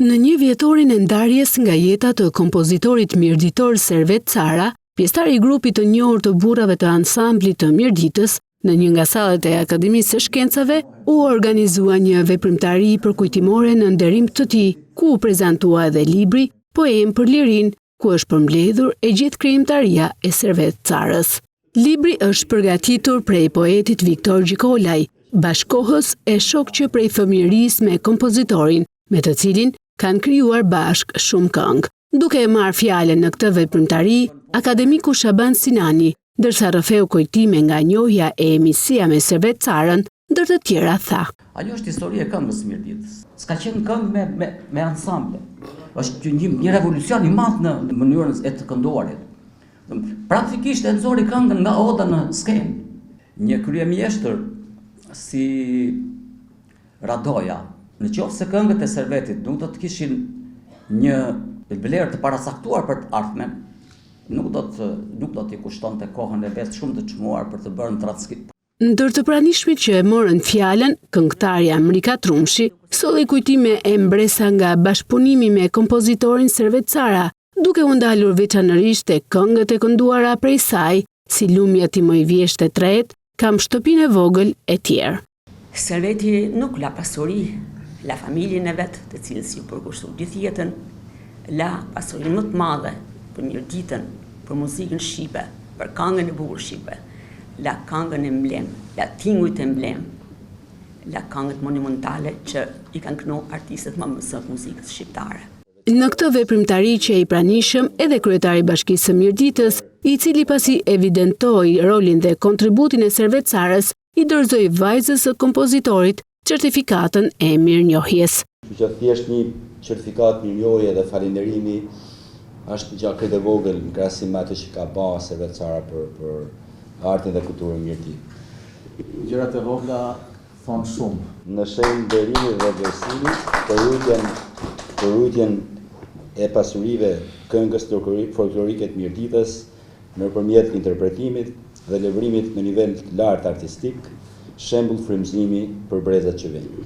Në një vjetorin e ndarjes nga jeta të kompozitorit mirëditor Servet Cara, pjesëtar i grupit të njohur të burrave të ansamblit të Mirditës, në një nga sallet e Akademisë së Shkencave, u organizua një veprimtari përkujtimore në nderim të tij, ku u prezantua edhe libri Poem për Lirinë, ku është përmbledhur e gjithë krijimtaria e Servet Carës. Libri është përgatitur prej poetit Viktor Gjikolaj, bashkohës e shokçe prej fëmijërisë me kompozitorin, me të cilin kanë krijuar bashk shumë këngë. Duke e marrë fjalën në këtë veprimtari, akademiku Shaban Sinani, ndërsa rrëfeu kujtime nga njohja e emisia me Servet Carën, ndër të tjera tha: Ajo është histori e këngës Mirditës. S'ka qenë këngë me ansamble. Është një revolucion i madh në mënyrën e të kënduarit. Praktikisht e nxori këngën nga oda në skenë. Një kryemjeshtër si Radoja, në qoftë se këngët e Servetit nuk do të kishin një vlerë të parasaktuar për të ardhmen, nuk do t'i kushtonte kohën e vet shumë të çmuar për të bërë transkript. Ndër të pranishmit që e morën fjalën, këngëtarja Mrika Trumshi solli kujtime e mbresa nga bashkëpunimi me kompozitorin Servet Cara, duke u ndalur veçanërisht te këngët e kënduara prej saj, si Lumja ti më i vjesht e tret, Kam shtëpinë e vogël e tjerë. Serveti nuk la pasuri, la familjen e vet, të cilës ju përkushtu gjithë jetën, la pasurinë më të madhe për Mirditën, për muzikën shqipe, për këngën e bukur shqipe, la këngën emblem, la tingujt emblem, la këngët monumentale që i kanë kënu artistët më mësë muzikës shqiptare. Në këtë veprimtari që i pranishëm edhe kryetari i Bashkisë së Mirditës, i cili pasi evidentoi rolin dhe kontributin e Servet Carës, i dorëzoi vajzës së kompozitorit certifikatën e mirënjohjes. Që thjesht një certifikat mirënjohje dhe falënderimi është një gjë e vogël në krahasim me atë që ka bërë Servet Cara për artin dhe kulturën mirëti. Gjërat e vogla thonë shumë. Në shenjë nderimi dhe vlerësimi për rujtjen e pasurive këngës folklorike të Mirditës nëpërmjet interpretimit dhe levrimit në nivel të lartë artistik, shembull frymëzimi për brezat që vijnë.